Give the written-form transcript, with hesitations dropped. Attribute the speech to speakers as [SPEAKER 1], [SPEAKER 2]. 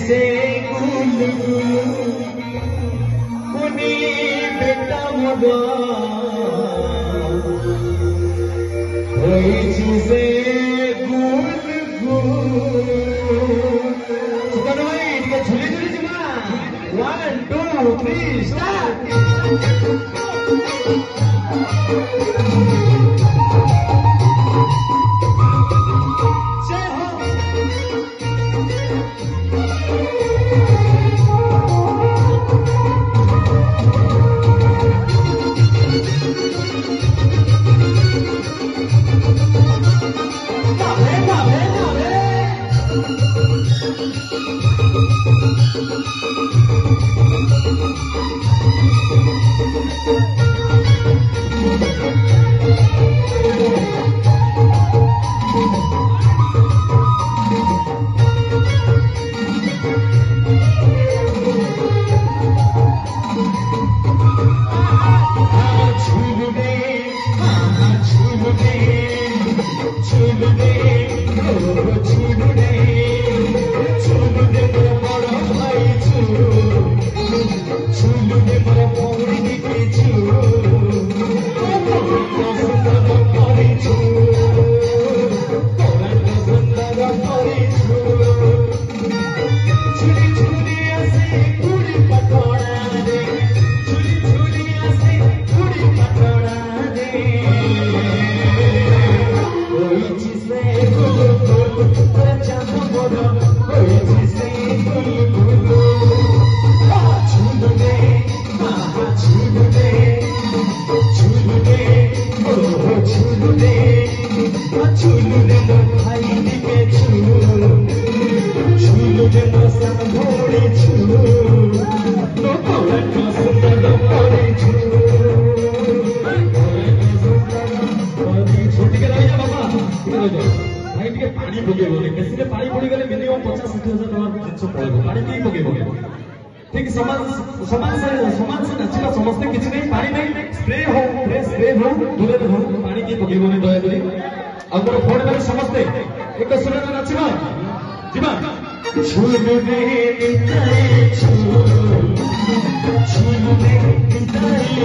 [SPEAKER 1] से गुलगुल कुनी बेटा मगा से गुलगुल सुकन भाई टिके झुली झुली जिमा 1 2 3 स्टार्ट पानी पकेबो बेसी पानी पड़ी गले मिनिमम 50-60 हजार जिन पड़ेगा पानी नहीं पकेबो ठीक समाज से नाचिबा समस्त किछि नहीं पानी नहीं स्प्रे हो दूरे हो पानी की पकेबो नहीं दया करी आ मोर फोन में समस्त एक सुरे नाचिबा जिबा छुले निताए छुले निताए